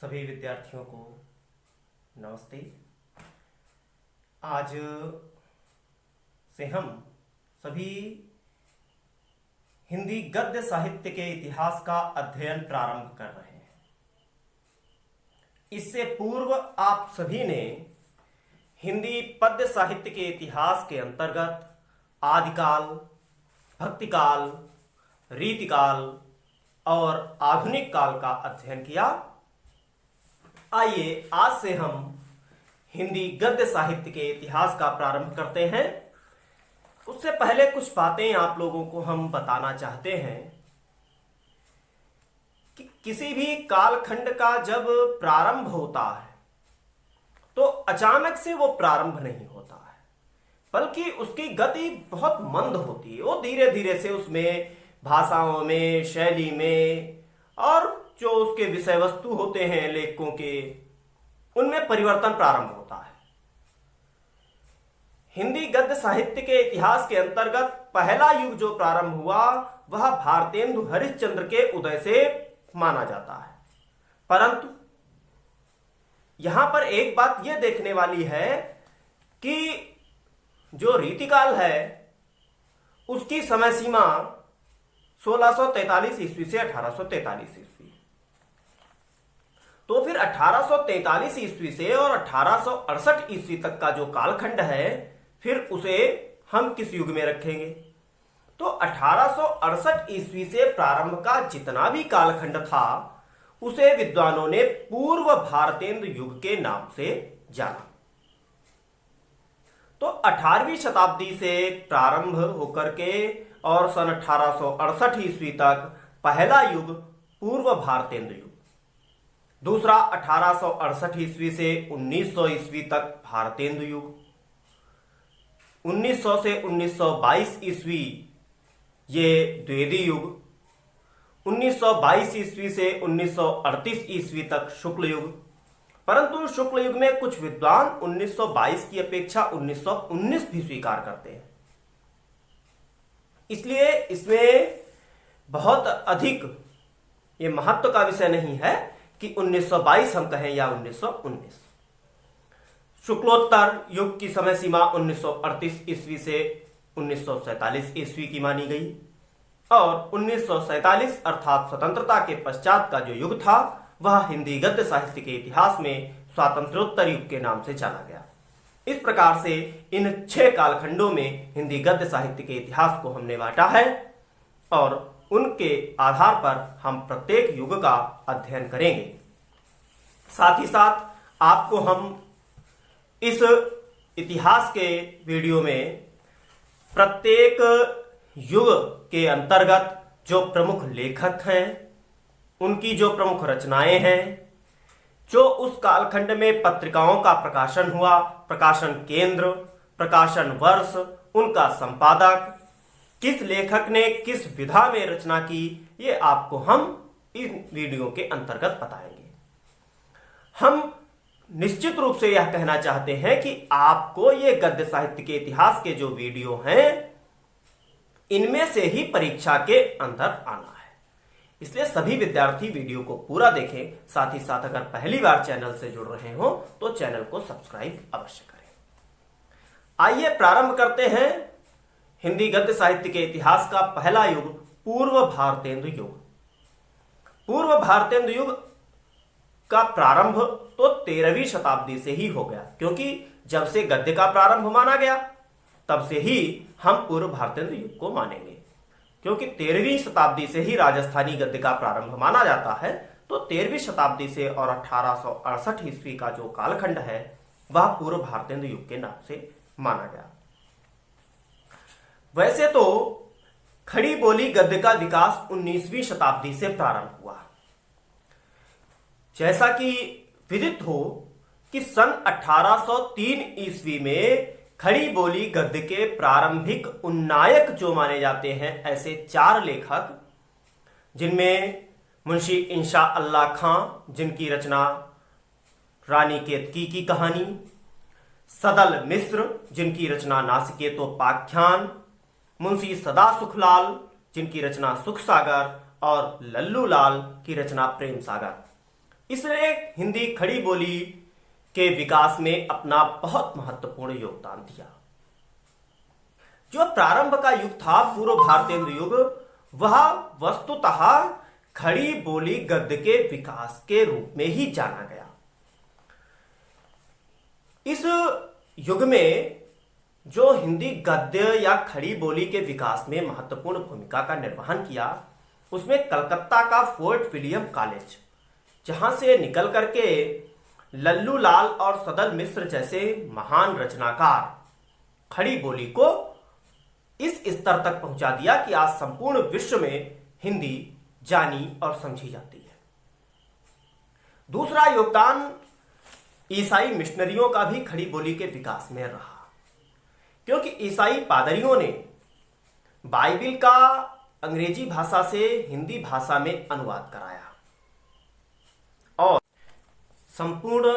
सभी विद्यार्थियों को नमस्ते। आज से हम सभी हिंदी गद्य साहित्य के इतिहास का अध्ययन प्रारंभ कर रहे हैं। इससे पूर्व आप सभी ने हिंदी पद्य साहित्य के इतिहास के अंतर्गत आदिकाल, भक्तिकाल, रीतिकाल और आधुनिक काल का अध्ययन किया। आइए आज से हम हिंदी गद्य साहित्य के इतिहास का प्रारंभ करते हैं। उससे पहले कुछ बातें आप लोगों को हम बताना चाहते हैं कि किसी भी कालखंड का जब प्रारंभ होता है तो अचानक से वो प्रारंभ नहीं होता है, बल्कि उसकी गति बहुत मंद होती है। वो धीरे धीरे से उसमें भाषाओं में, शैली में और जो उसके विषय वस्तु होते हैं लेखकों के, उनमें परिवर्तन प्रारंभ होता है। हिंदी गद्य साहित्य के इतिहास के अंतर्गत पहला युग जो प्रारंभ हुआ वह भारतेंदु हरिश्चंद्र के उदय से माना जाता है। परंतु यहां पर एक बात यह देखने वाली है कि जो रीतिकाल है उसकी समय सीमा 1643 ईस्वी से 1843 ईस्वी। तो फिर 1843 ईस्वी से और 1868 ईस्वी तक का जो कालखंड है, फिर उसे हम किस युग में रखेंगे? तो 1868 ईस्वी से प्रारंभ का जितना भी कालखंड था उसे विद्वानों ने पूर्व भारतेंदु युग के नाम से जाना। तो 18वीं शताब्दी से प्रारंभ होकर के और सन 1868 ईस्वी तक पहला युग पूर्व भारतेंदु युग, दूसरा 1868 ईस्वी से 1900 ईस्वी तक भारतेंदु युग, 1900 से 1922 ईस्वी ये द्विवेदी युग, 1922 ईस्वी से 1938 ईस्वी तक शुक्ल युग। परंतु शुक्ल युग में कुछ विद्वान 1922 की अपेक्षा 1919 भी स्वीकार करते हैं। इसलिए इसमें बहुत अधिक ये महत्व का विषय नहीं है कि 1922 हम कहें या 1919। शुक्लोत्तर युग की समय सीमा 1938 ईस्वी से 1947 ईस्वी की मानी गई और 1947 अर्थात स्वतंत्रता के पश्चात का जो युग था वह हिंदी गद्य साहित्य के इतिहास में स्वातंत्रोत्तर युग के नाम से जाना गया। इस प्रकार से इन 6 कालखंडों में हिंदी गद्य साहित्य के इतिहास को हमने बांटा है और उनके आधार पर हम प्रत्येक युग का अध्ययन करेंगे। साथ ही साथ आपको हम इस इतिहास के वीडियो में प्रत्येक युग के अंतर्गत जो प्रमुख लेखक हैं, उनकी जो प्रमुख रचनाएं हैं, जो उस कालखंड में पत्रिकाओं का प्रकाशन हुआ, प्रकाशन केंद्र, प्रकाशन वर्ष, उनका संपादक, किस लेखक ने किस विधा में रचना की, ये आपको हम इन वीडियो के अंतर्गत बताएंगे। हम निश्चित रूप से यह कहना चाहते हैं कि आपको ये गद्य साहित्य के इतिहास के जो वीडियो हैं इनमें से ही परीक्षा के अंदर आना है। इसलिए सभी विद्यार्थी वीडियो को पूरा देखें। साथ ही साथ अगर पहली बार चैनल से जुड़ रहे हो तो चैनल को सब्सक्राइब अवश्य करें। आइए प्रारंभ करते हैं हिंदी गद्य साहित्य के इतिहास का पहला युग पूर्व भारतेंदु युग। पूर्व भारतेंदु युग का प्रारंभ तो 13वीं शताब्दी से ही हो गया, क्योंकि जब से गद्य का प्रारंभ माना गया तब से ही हम पूर्व भारतेंदु युग को मानेंगे, क्योंकि 13वीं शताब्दी से ही राजस्थानी गद्य का प्रारंभ माना जाता है। तो 13वीं शताब्दी से और 1868 ईस्वी का जो कालखंड है वह पूर्व भारतेंदु युग के नाम से माना गया। वैसे तो खड़ी बोली गद्य का विकास 19वीं शताब्दी से प्रारंभ हुआ। जैसा कि विदित हो कि सन 1803 ईस्वी में खड़ी बोली गद्य के प्रारंभिक उन्नायक जो माने जाते हैं ऐसे 4 लेखक, जिनमें मुंशी इंशा अल्लाह खां जिनकी रचना रानी केतकी की कहानी, सदल मिश्र जिनकी रचना नासिकेतोपाख्यान, मुंशी सदा सुखलाल जिनकी रचना सुख सागर और लल्लू लाल की रचना प्रेम सागर, इसने हिंदी खड़ी बोली के विकास में अपना बहुत महत्वपूर्ण योगदान दिया। जो प्रारंभ का युग था पूर्व भारतेंद्र युग, वह वस्तुतः खड़ी बोली गद्य के विकास के रूप में ही जाना गया। इस युग में जो हिंदी गद्य या खड़ी बोली के विकास में महत्वपूर्ण भूमिका का निर्वहन किया, उसमें कलकत्ता का फोर्ट विलियम कॉलेज, जहां से निकल करके लल्लू लाल और सदल मिश्र जैसे महान रचनाकार खड़ी बोली को इस स्तर तक पहुंचा दिया कि आज संपूर्ण विश्व में हिंदी जानी और समझी जाती है। दूसरा योगदान ईसाई मिशनरियों का भी खड़ी बोली के विकास में रहा, क्योंकि ईसाई पादरियों ने बाइबिल का अंग्रेजी भाषा से हिंदी भाषा में अनुवाद कराया और संपूर्ण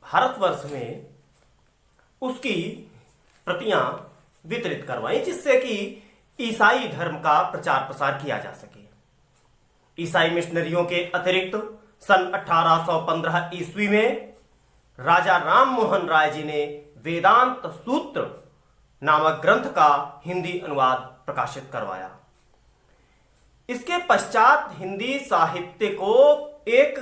भारतवर्ष में उसकी प्रतियां वितरित करवाई, जिससे कि ईसाई धर्म का प्रचार प्रसार किया जा सके। ईसाई मिशनरियों के अतिरिक्त सन 1815 ईस्वी में राजा राम मोहन राय जी ने वेदांत सूत्र नामक ग्रंथ का हिंदी अनुवाद प्रकाशित करवाया। इसके पश्चात हिंदी साहित्य को एक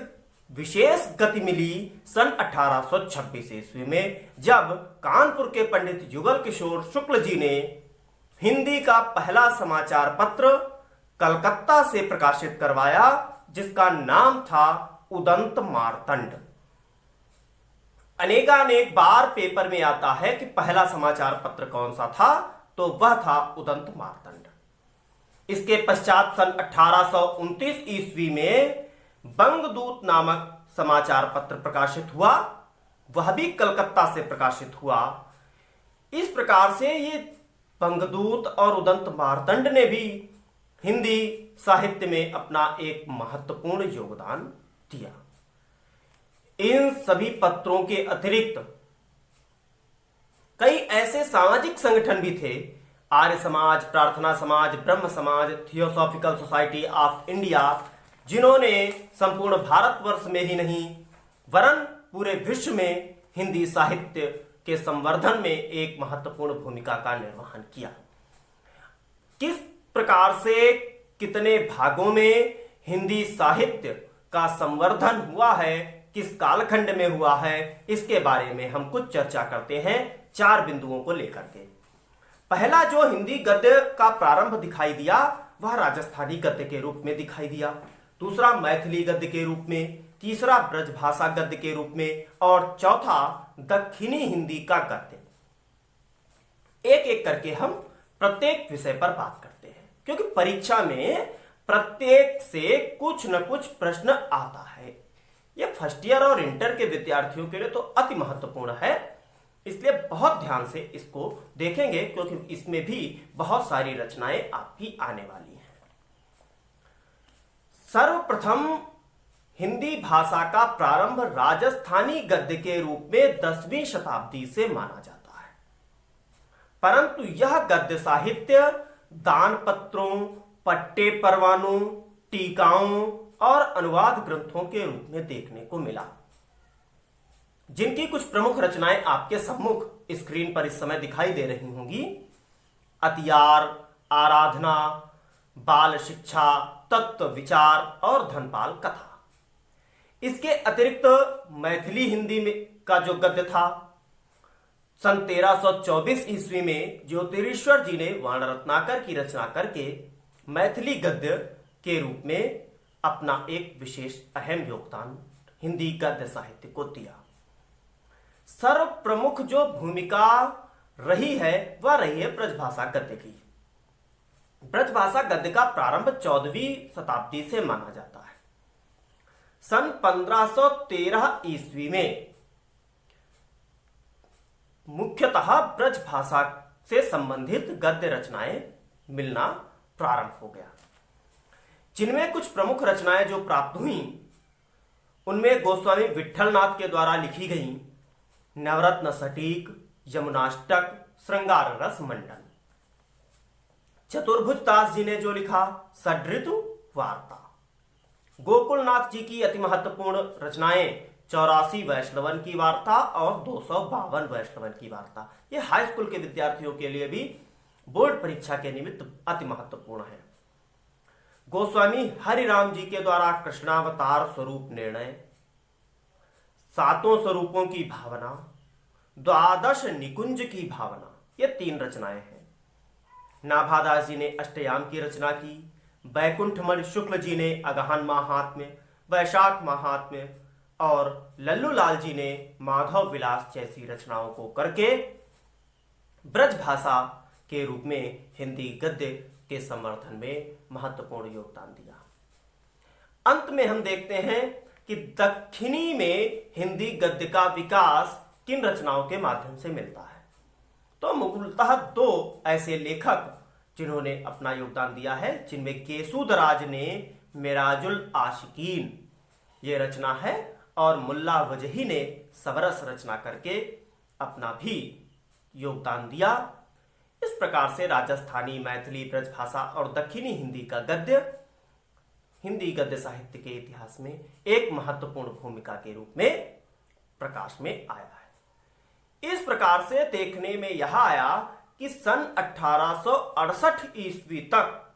विशेष गति मिली सन 1826 ईस्वी में, जब कानपुर के पंडित युगल किशोर शुक्ल जी ने हिंदी का पहला समाचार पत्र कलकत्ता से प्रकाशित करवाया, जिसका नाम था उदंत मार्तंड। अनेकानेक बार पेपर में आता है कि पहला समाचार पत्र कौन सा था, तो वह था उदंत मार्तंड। इसके पश्चात सन 1829 ईस्वी में बंगदूत नामक समाचार पत्र प्रकाशित हुआ, वह भी कलकत्ता से प्रकाशित हुआ। इस प्रकार से ये बंगदूत और उदंत मार्तंड ने भी हिंदी साहित्य में अपना एक महत्वपूर्ण योगदान दिया। इन सभी पत्रों के अतिरिक्त कई ऐसे सामाजिक संगठन भी थे, आर्य समाज, प्रार्थना समाज, ब्रह्म समाज, थियोसॉफिकल सोसाइटी ऑफ इंडिया, जिन्होंने संपूर्ण भारतवर्ष में ही नहीं वरन पूरे विश्व में हिंदी साहित्य के संवर्धन में एक महत्वपूर्ण भूमिका का निर्वहन किया। किस प्रकार से कितने भागों में हिंदी साहित्य का संवर्धन हुआ है, किस कालखंड में हुआ है, इसके बारे में हम कुछ चर्चा करते हैं 4 बिंदुओं को लेकर के। पहला जो हिंदी गद्य का प्रारंभ दिखाई दिया वह राजस्थानी गद्य के रूप में दिखाई दिया, दूसरा मैथिली गद्य के रूप में, तीसरा ब्रजभाषा गद्य के रूप में और चौथा दक्षिणी हिंदी का गद्य। एक एक करके हम प्रत्येक विषय पर बात करते हैं, क्योंकि परीक्षा में प्रत्येक से कुछ न कुछ प्रश्न आता है। यह फर्स्ट ईयर और इंटर के विद्यार्थियों के लिए तो अति महत्वपूर्ण है, इसलिए बहुत ध्यान से इसको देखेंगे, क्योंकि इसमें भी बहुत सारी रचनाएं आपकी आने वाली हैं। सर्वप्रथम हिंदी भाषा का प्रारंभ राजस्थानी गद्य के रूप में 10वीं शताब्दी से माना जाता है, परंतु यह गद्य साहित्य दान पत्रों, पट्टे परवानों, टीकाओं और अनुवाद ग्रंथों के रूप में देखने को मिला, जिनकी कुछ प्रमुख रचनाएं आपके सम्मुख स्क्रीन पर इस समय दिखाई दे रही होंगी। अतियार, आराधना, बाल शिक्षा, तत्व विचार और धनपाल कथा। इसके अतिरिक्त मैथिली हिंदी में का जो गद्य था, सन 1324 ईस्वी में ज्योतिरीश्वर जी ने वर्णरत्नाकर की रचना करके मैथिली गद्य के रूप में अपना एक विशेष अहम योगदान हिंदी गद्य साहित्य को दिया। सर्व प्रमुख जो भूमिका रही है वह रही है ब्रजभाषा गद्य की। ब्रजभाषा गद्य का प्रारंभ 14वीं शताब्दी से माना जाता है। सन 1513 ईस्वी में मुख्यतः ब्रजभाषा से संबंधित गद्य रचनाएं मिलना प्रारंभ हो गया, जिनमें कुछ प्रमुख रचनाएं जो प्राप्त हुई उनमें गोस्वामी विट्ठलनाथ के द्वारा लिखी गई नवरत्न सटीक, यमुनाष्टक, श्रृंगार रस मंडन। चतुर्भुज दास जी ने जो लिखा षड्ऋतु वार्ता, गोकुलनाथ जी की अति महत्वपूर्ण रचनाएं 84 वैष्णवन की वार्ता और 252 वैष्णवन की वार्ता, ये हाई स्कूल के विद्यार्थियों के लिए भी बोर्ड परीक्षा के निमित्त अति महत्वपूर्ण है। गोस्वामी हरिराम जी के द्वारा कृष्णावतार स्वरूप निर्णय, सातों स्वरूपों की भावना, द्वादश निकुंज की भावना, ये 3 रचनाएं हैं। नाभादास जी ने अष्टयाम की रचना की, बैकुंठमणि शुक्ल जी ने अगहन महात्म्य, वैशाख महात्म्य और लल्लू लाल जी ने माधव विलास जैसी रचनाओं को करके ब्रज भाषा के रूप में हिंदी गद्य के संवर्धन में महत्वपूर्ण योगदान दिया। अंत में हम देखते हैं कि दक्षिणी में हिंदी गद्य का विकास किन रचनाओं के माध्यम से मिलता है। तो मूलतः 2 ऐसे लेखक जिन्होंने अपना योगदान दिया है, जिनमें केसूदराज ने मिराजुल आशिकीन ये रचना है और मुल्ला वजही ने सबरस रचना करके अपना भी योगदान दिया। इस प्रकार से राजस्थानी, मैथिली, ब्रजभाषा और दक्षिणी हिंदी का गद्य हिंदी गद्य साहित्य के इतिहास में एक महत्वपूर्ण भूमिका के रूप में प्रकाश में आया है। इस प्रकार से देखने में यह आया कि सन 1868 ईस्वी तक,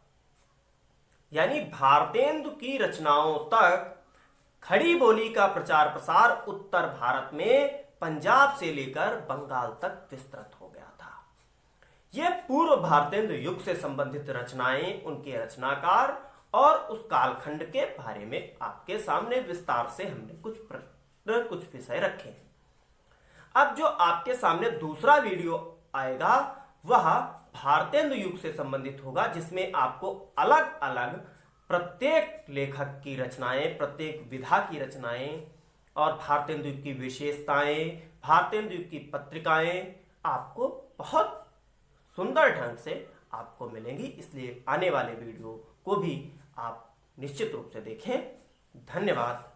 यानी भारतेंदु की रचनाओं तक खड़ी बोली का प्रचार प्रसार उत्तर भारत में पंजाब से लेकर बंगाल तक विस्तृत हो गया था। यह पूर्व भारतेंदु युग से संबंधित रचनाएं, उनके रचनाकार और उस कालखंड के बारे में आपके सामने विस्तार से हमने कुछ विषय रखे हैं। अब जो आपके सामने दूसरा वीडियो आएगा वह भारतेंदु युग से संबंधित होगा, जिसमें आपको अलग अलग प्रत्येक लेखक की रचनाएं, प्रत्येक विधा की रचनाएं और भारतेंदु युग की विशेषताएं, भारतेंदु युग की पत्रिकाएं आपको बहुत सुंदर ढंग से आपको मिलेंगी। इसलिए आने वाले वीडियो को भी आप निश्चित रूप से देखें। धन्यवाद।